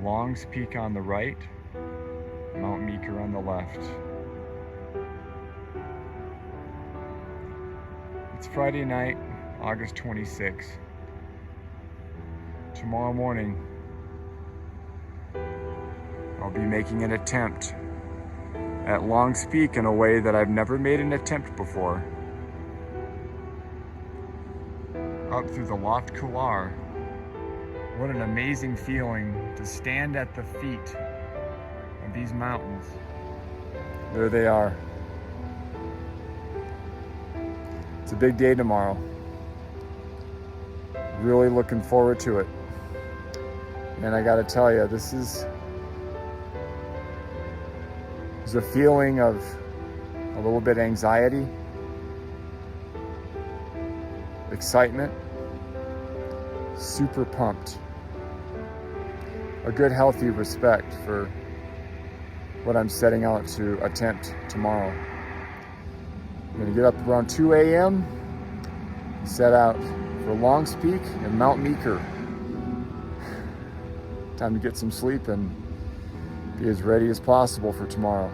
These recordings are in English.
Long's Peak on the right, Mount Meeker on the left. It's Friday night, August 26th. Tomorrow morning, I'll be making an attempt at Long's Peak in a way that I've never made an attempt before. Up through the Loft Couloir. What an amazing feeling to stand at the feet of these mountains. There they are. It's a big day tomorrow. Really looking forward to it. And I gotta tell you, there's a feeling of a little bit of anxiety, excitement, super pumped. A good healthy respect for what I'm setting out to attempt tomorrow. I'm gonna get up around 2 a.m. set out for Long's Peak and Mount Meeker. Time to get some sleep and be as ready as possible for tomorrow.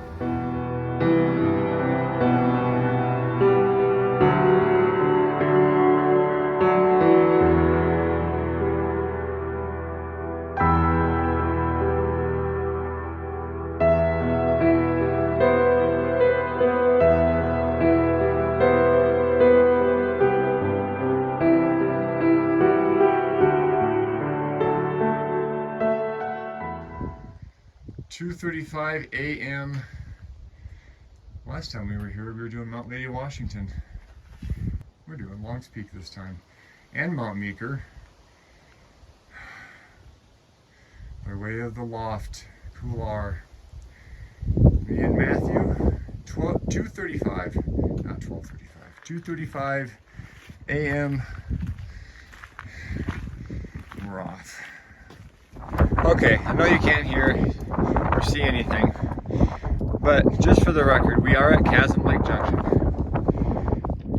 2:35 a.m. Last time we were here, we were doing Mount Lady Washington. We're doing Long's Peak this time, and Mount Meeker, by way of the Loft Couloir. Me and Matthew, 2:35, not 12:35, 2:35 a.m. We're off. Okay, I know you can't hear or see anything, but just for the record, we are at Chasm Lake Junction.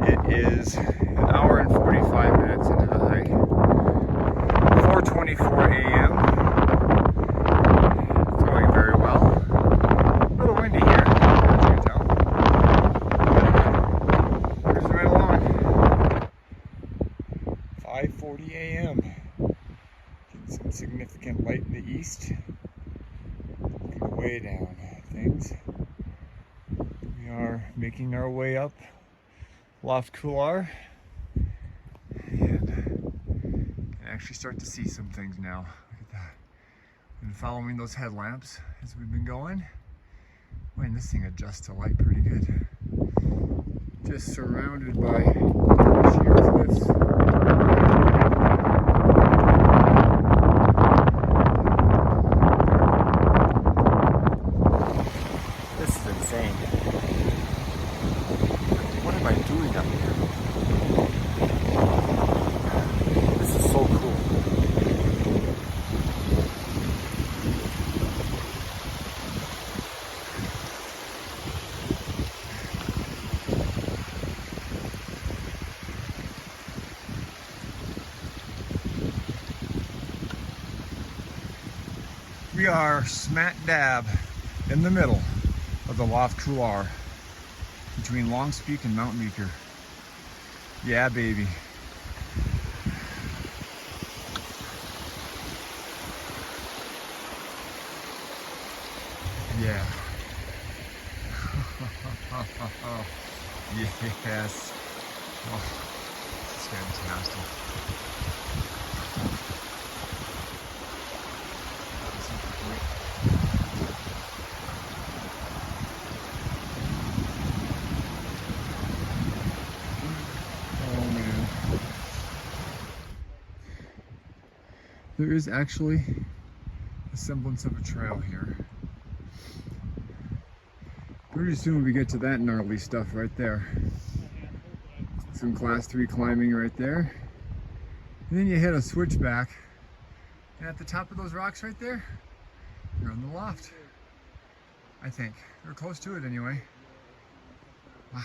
It is an hour and 45 minutes into the hike. 4:24 a.m. It's going very well. A little windy here, as you can tell. Cruising right along. 5:40 a.m. Some significant light in the east. Looking way down at things. We are making our way up Loft Couloir and can actually start to see some things now. Look at that. Been following those headlamps as we've been going. Man, this thing adjusts to light pretty good. Just surrounded by sheer cliffs. What am I doing up here? This is so cool. We are smack dab in the middle of the Loft Couloir, between Long's Peak and Mount Meeker. Yeah, baby. Yeah. Yes. Oh, this is fantastic. There is actually a semblance of a trail here. Pretty soon we get to that gnarly stuff right there. Some class 3 climbing right there. And then you hit a switchback. And at the top of those rocks right there, you're on the loft. I think. We're close to it anyway. Wow.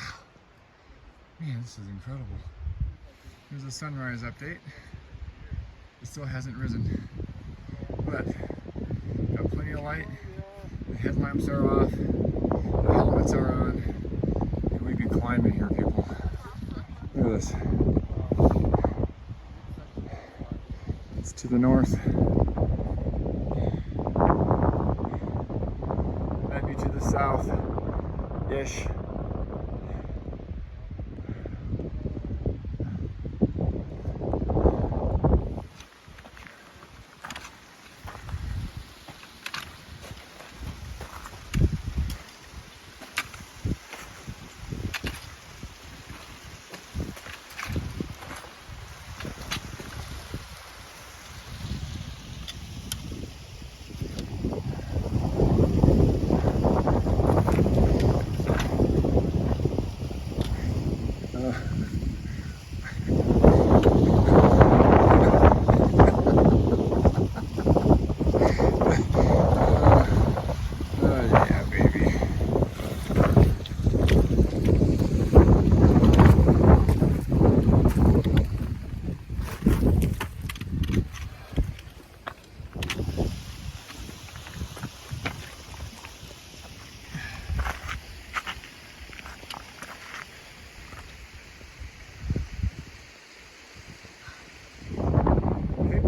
Man, this is incredible. Here's a sunrise update. It still hasn't risen. But got plenty of light. The headlamps are off. The helmets are on. And we can climb in here, people. Look at this. It's to the north. That'd be to the south-ish.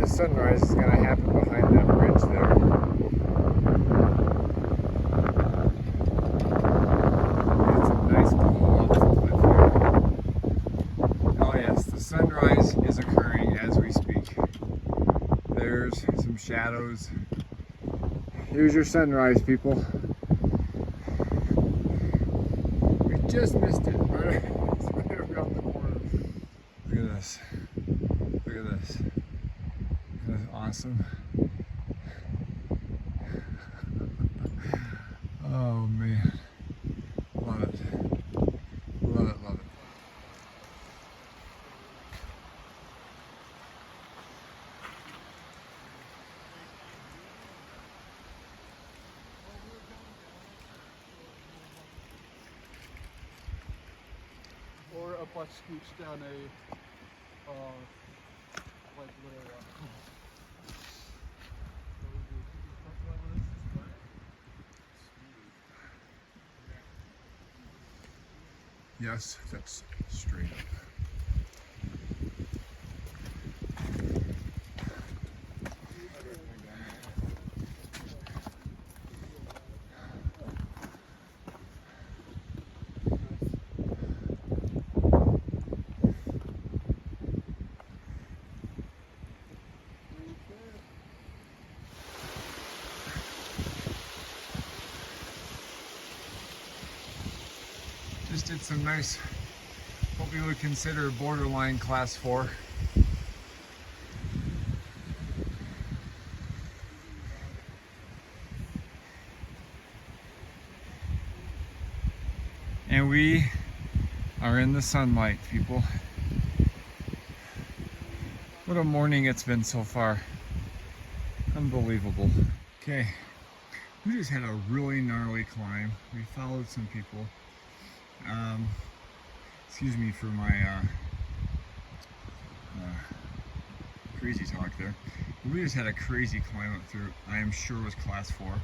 Sunrise is going to happen behind that bridge there. It's a nice pull off the cliff here. Oh yes, the sunrise is occurring as we speak. There's some shadows. Here's your sunrise, people. We just missed it. It's right around the corner. Look at this. Look at this. That's awesome. Oh man. Love it. Love it, love it. Or up like scooch down a like little Yes, that's straight up. Just did some nice, what we would consider borderline class 4. And we are in the sunlight, people. What a morning it's been so far. Unbelievable. Okay, we just had a really gnarly climb. We followed some people. Excuse me for my crazy talk there. We just had a crazy climb up through, I am sure was class 4.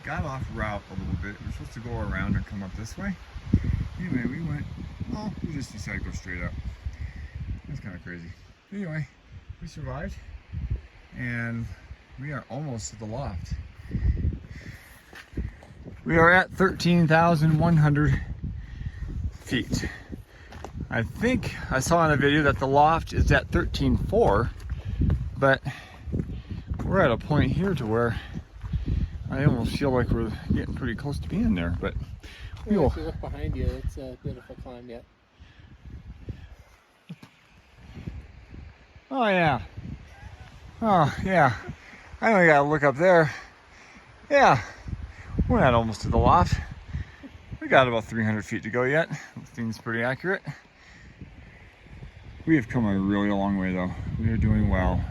Got off route a little bit. We were supposed to go around and come up this way. Anyway, we went, well, we just decided to go straight up. That's kind of crazy. Anyway, we survived and we are almost to the loft. We are at 13,100 feet. I think I saw in a video that the loft is at 13,400, but we're at a point here to where I almost feel like we're getting pretty close to being there, but well, if you look behind you, it's a bit of a climb yet. Oh yeah. Oh yeah. I only gotta look up there. Yeah. We're not almost to the loft. We got about 300 feet to go yet. Seems pretty accurate. We have come a really long way though. We are doing well.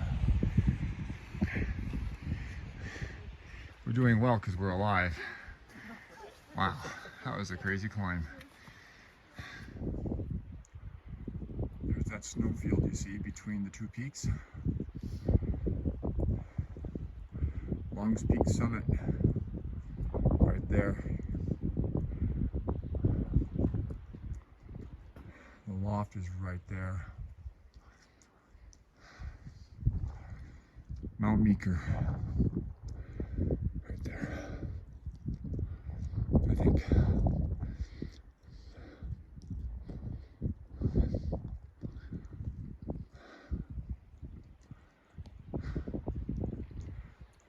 We're doing well because we're alive. Wow, that was a crazy climb. There's that snowfield you see between the two peaks. Longs Peak Summit, right there. The loft is right there. Mount Meeker, right there, I think.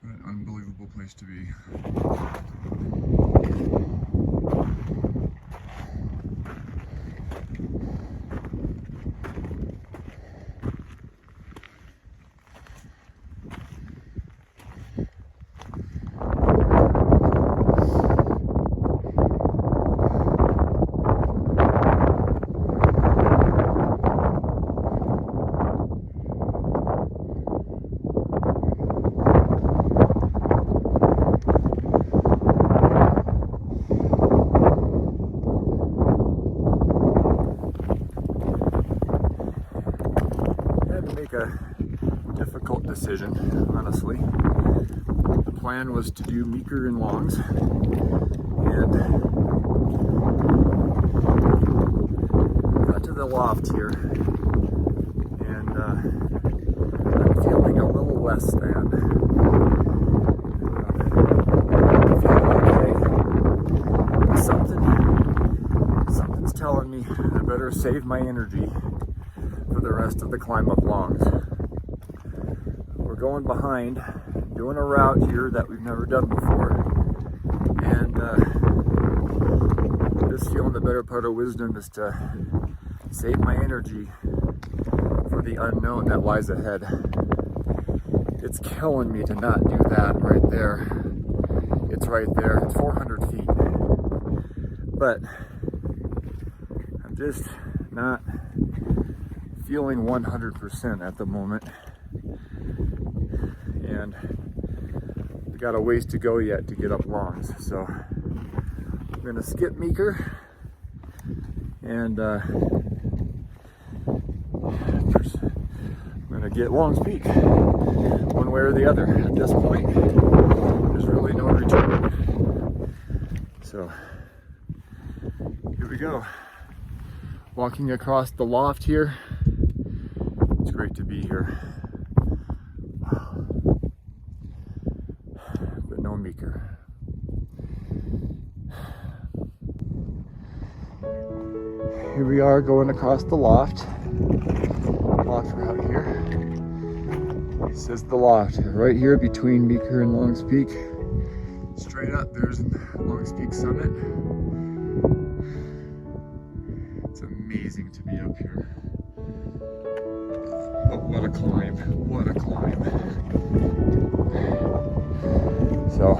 What an unbelievable place to be. A difficult decision, honestly. The plan was to do Meeker and Longs, and got to the loft here, and I'm feeling a little less than. Feeling okay. Something's telling me I better save my energy for the rest of the climb up Longs. We're going behind, doing a route here that we've never done before, and just feeling the better part of wisdom is to save my energy for the unknown that lies ahead. It's killing me to not do that right there. It's right there, it's 400 feet. But I'm just not feeling 100% at the moment, and we got a ways to go yet to get up Longs, so I'm gonna skip Meeker and I'm gonna get Longs Peak one way or the other. At this point, there's really no return. So here we go, walking across the loft here. It's great to be here. But no Meeker. Here we are going across the loft. Loft route here. This is the loft right here between Meeker and Longs Peak. Straight up, there's Longs Peak Summit. It's amazing to be up here. Oh, what a climb, what a climb. So,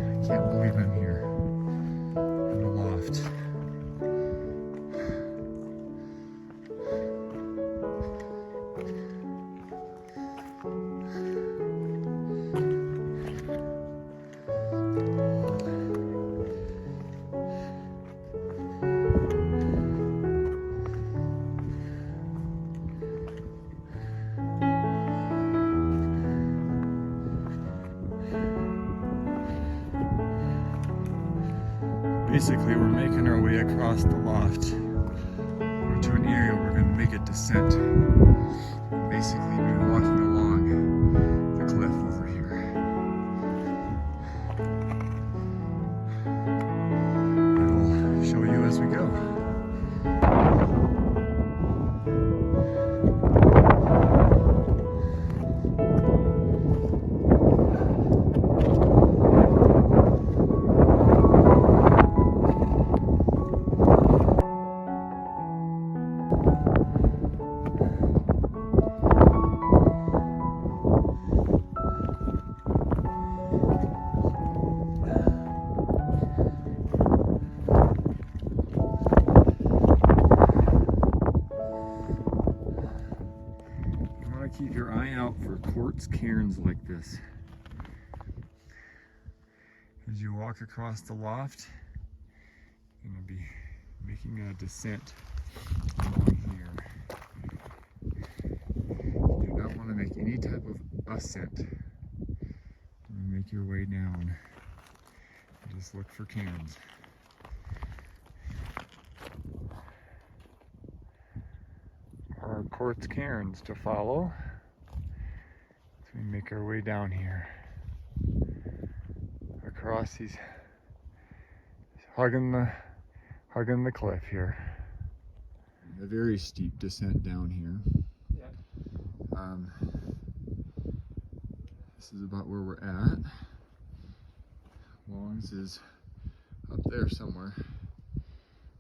I can't believe I'm here. Basically, we're making our way across the loft to an area where we're going to make a descent. Basically, be walking along the cliff over here. I will show you as we go. quartz cairns like this. As you walk across the loft, you're going to be making a descent along here. You do not want to make any type of ascent. Make your way down. Just look for cairns. Our quartz cairns to follow. So we make our way down here. Across these, hugging the cliff here. A very steep descent down here. This is about where we're at. Longs is up there somewhere.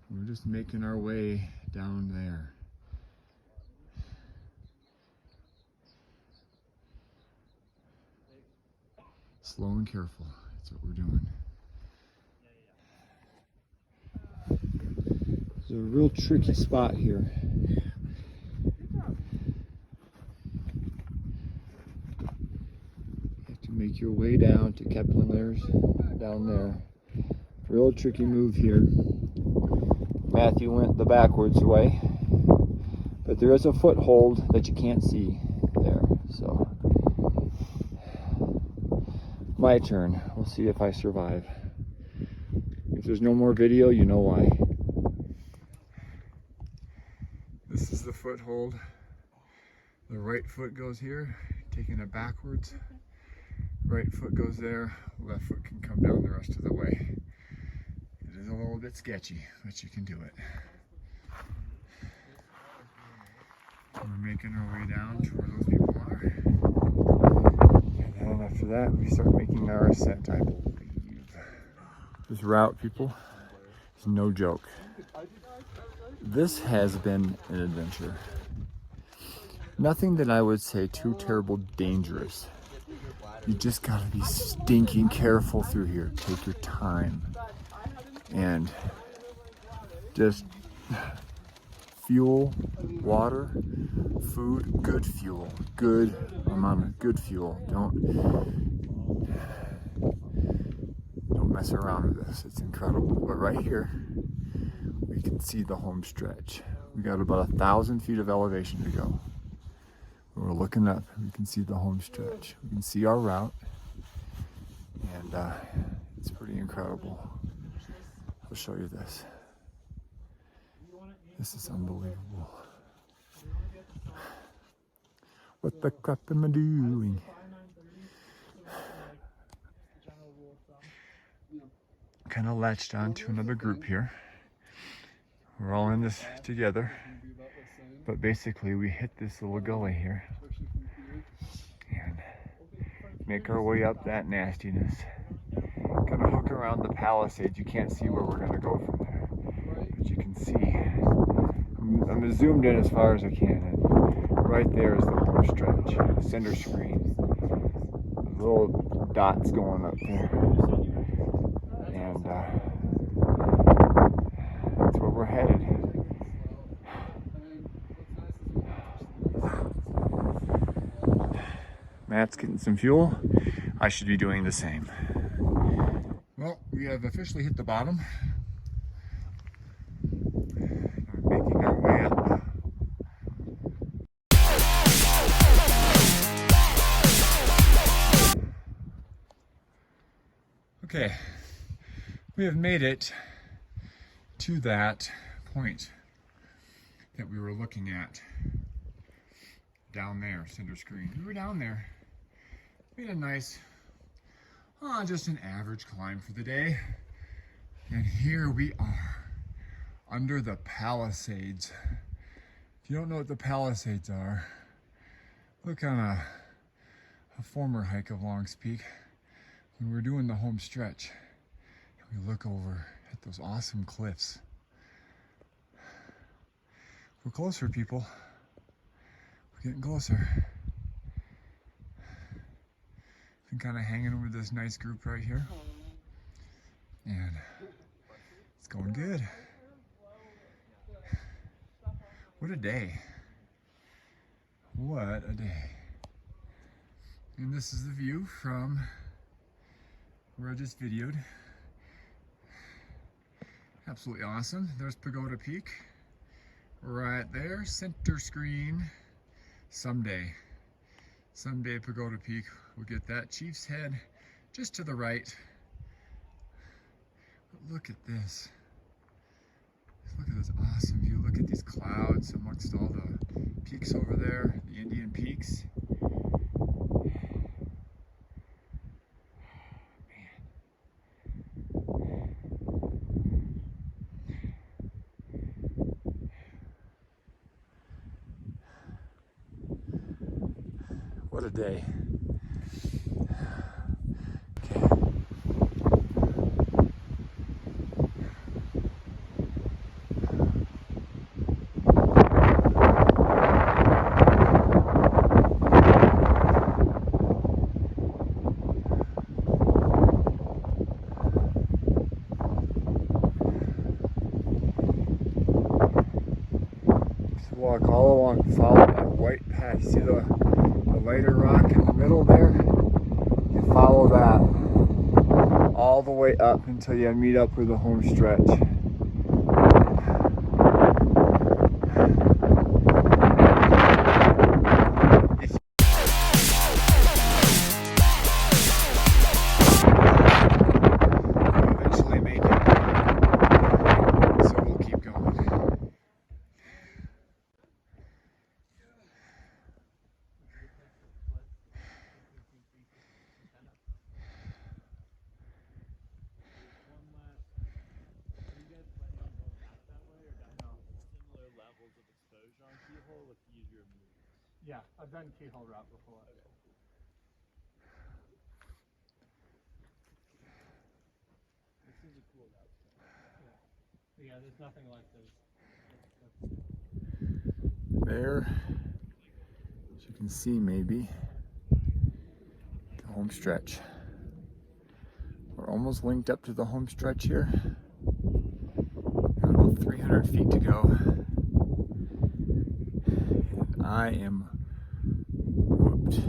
We're just making our way down there. Slow and careful, that's what we're doing. It's a real tricky spot here. You have to make your way down to Keplingers, down there. Real tricky move here. Matthew went the backwards way, but there is a foothold that you can't see there, so. My turn. We'll see if I survive. If there's no more video, you know why. This is the foothold. The right foot goes here, taking it backwards. Right foot goes there, left foot can come down the rest of the way. It is a little bit sketchy, but you can do it. We're making our way down to where those people are. And then after that, we start making our ascent, I believe. This route, people, is no joke. This has been an adventure. Nothing that I would say too terrible dangerous. You just gotta be stinking careful through here. Take your time. And just fuel, water, food, good fuel. Good amount of good fuel. Don't mess around with this. It's incredible. But right here, we can see the Homestretch. We got about 1,000 feet of elevation to go. We're looking up, we can see the Homestretch. We can see our route, and it's pretty incredible. I'll show you this. This is unbelievable. What the crap am I doing? Kind of latched on to another group here. We're all in this together. But basically we hit this little gully here and make our way up that nastiness. Gonna hook around the Palisades. You can't see where we're gonna go from there, but you can see. I'm zoomed in as far as I can, and right there is the Homestretch, the center screen. The little dots going up there, and that's where we're headed. Matt's getting some fuel. I should be doing the same. Well, we have officially hit the bottom. We're making our way up. Okay, we have made it to that point that we were looking at down there, center screen. We were down there. We had a nice, just an average climb for the day. And here we are, under the Palisades. If you don't know what the Palisades are, look on a former hike of Longs Peak. When we were doing the Homestretch, and we look over at those awesome cliffs. We're closer, people. We're getting closer. Been kind of hanging over this nice group right here, and it's going good. What a day. What a day. And this is the view from where I just videoed. Absolutely awesome. There's Pagoda Peak. Right there, center screen. Someday Pagoda Peak will get that. Chief's Head just to the right. But look at this. Look at this awesome view. Look at these clouds amongst all the peaks over there, the Indian peaks. What a day. Walk all along, follow that white path. See the lighter rock in the middle there? You follow that all the way up until you meet up with the Homestretch. Eventually make it. So we'll keep going. Yeah, I've done Keyhole Route before. This is a cool route. Yeah, there's nothing like this. There, as you can see maybe, the Homestretch. We're almost linked up to the Homestretch here. Got about 300 feet to go. And I am whooped.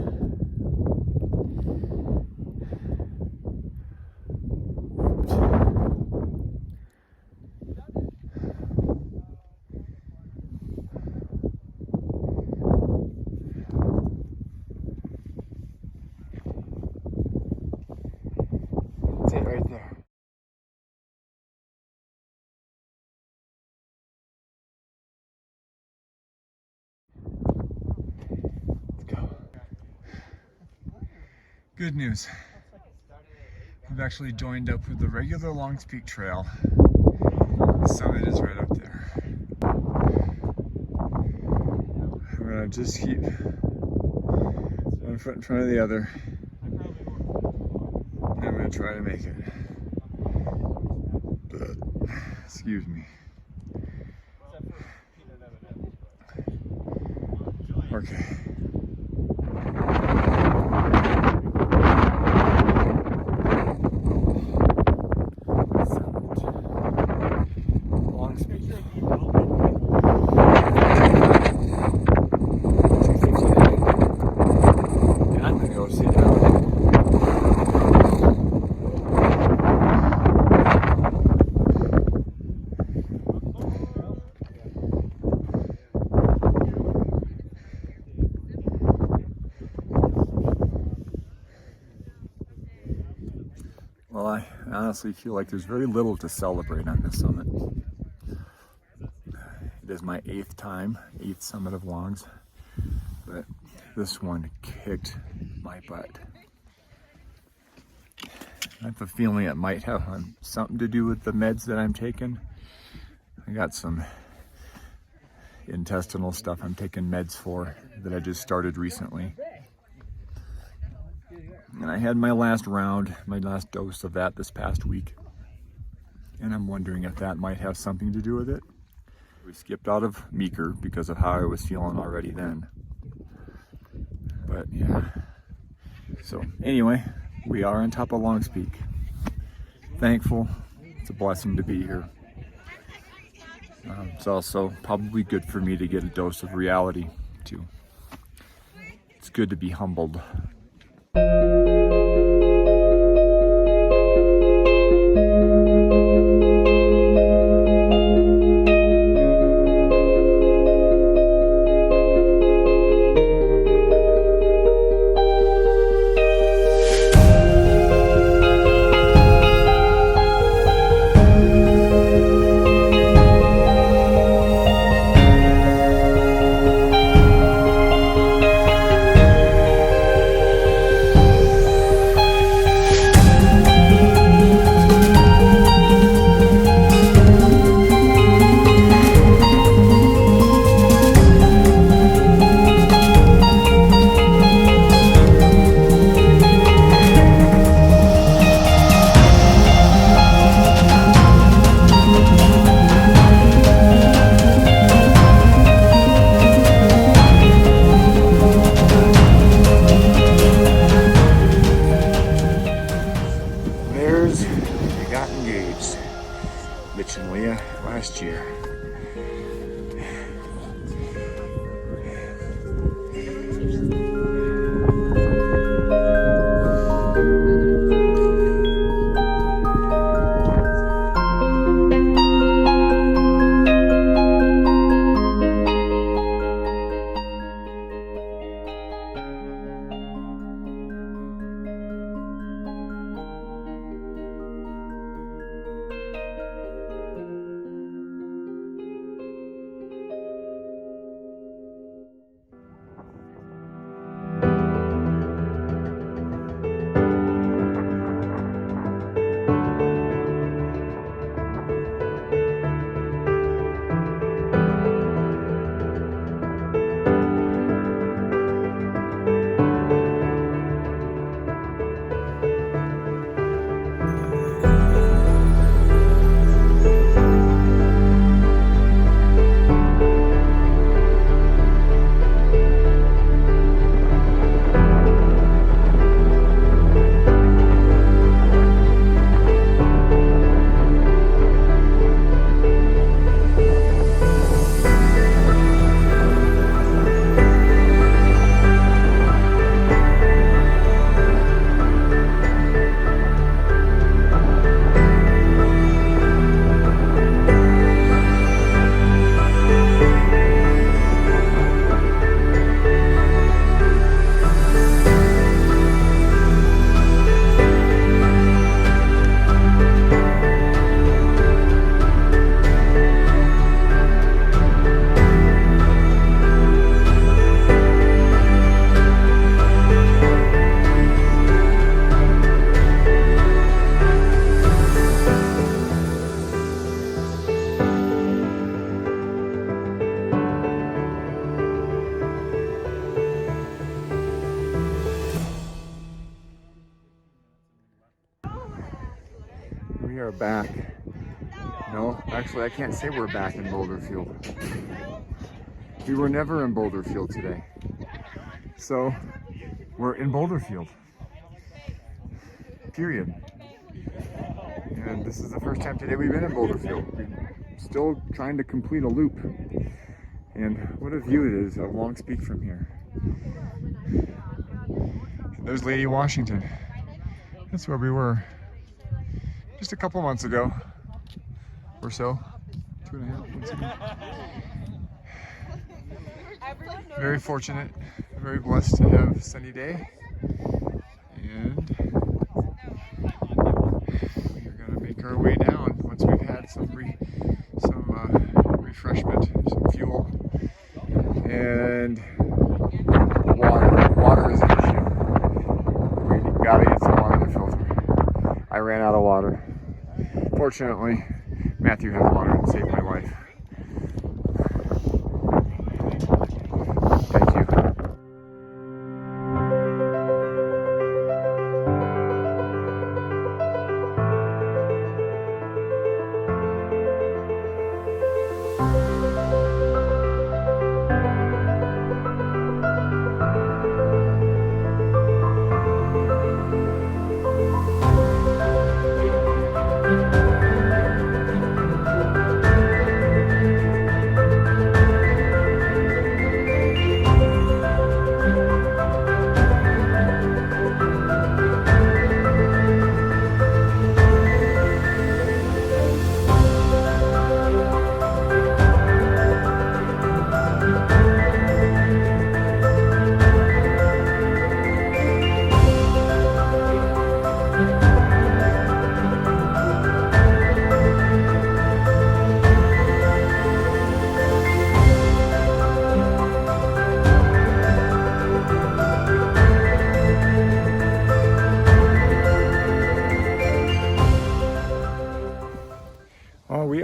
That's it right there. Let's go. Good news. I've actually joined up with the regular Longs Peak Trail. The summit is right up there. I'm gonna just keep one foot in front of the other. I'm gonna try to make it. But, excuse me. Okay. Longs Peak. 259. And I'm gonna go sit down. Well, I honestly feel like there's very little to celebrate on this summit. It is my 8th summit of Longs, but this one kicked my butt. I have a feeling it might have something to do with the meds that I'm taking. I got some intestinal stuff I'm taking meds for that I just started recently. And I had my last dose of that this past week. And I'm wondering if that might have something to do with it. We skipped out of Meeker because of how I was feeling already then. But yeah. So anyway, we are on top of Longs Peak. Thankful. It's a blessing to be here. It's also probably good for me to get a dose of reality too. It's good to be humbled. Last year. We are back. No, actually I can't say we're back in Boulder Field. We were never in Boulder Field today. So we're in Boulder Field. Period. And this is the first time today we've been in Boulder Field. We're still trying to complete a loop. And what a view it is of Longs Peak from here. And there's Lady Washington. That's where we were just a couple months ago or so. 2.5 months ago. Very fortunate, very blessed to have a sunny day. And we are gonna make our way down once we've had some refreshment, some fuel, and water is an issue. We gotta get some water in the filter. I ran out of water. Fortunately, Matthew has water and saved my life. Thank you.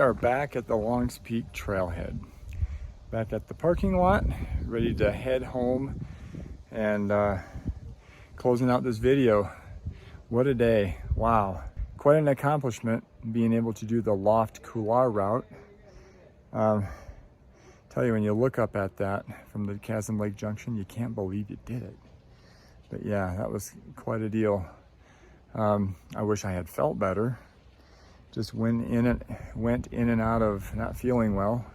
are back at the Longs Peak trailhead. Back at the parking lot, ready to head home and closing out this video. What a day, wow. Quite an accomplishment being able to do the Loft Couloir route. Tell you, when you look up at that from the Chasm Lake Junction, you can't believe you did it. But yeah, that was quite a deal. I wish I had felt better. Just went in and out of not feeling well.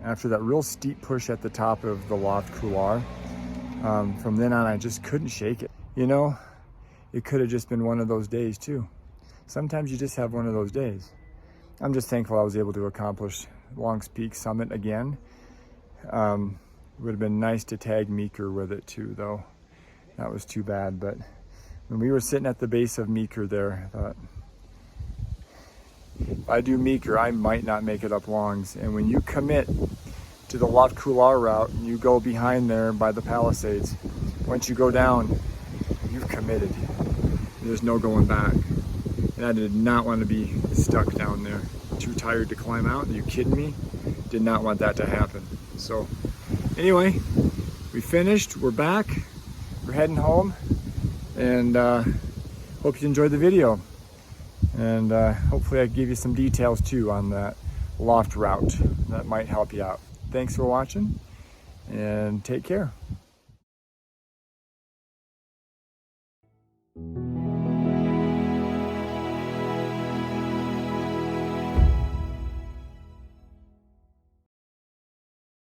After that real steep push at the top of the Loft Couloir, from then on I just couldn't shake it. You know, it could have just been one of those days too. Sometimes you just have one of those days. I'm just thankful I was able to accomplish Longs Peak Summit again. It would have been nice to tag Meeker with it too, though. That was too bad. But when we were sitting at the base of Meeker there, I thought, if I do Meeker, I might not make it up Longs. And when you commit to the Loft Couloir route and you go behind there by the Palisades, once you go down, you've committed. There's no going back. And I did not want to be stuck down there. Too tired to climb out. Are you kidding me? Did not want that to happen. So anyway, we finished. We're back. We're heading home. And hope you enjoyed the video. And hopefully I gave you some details too on that loft route that might help you out. Thanks for watching and take care.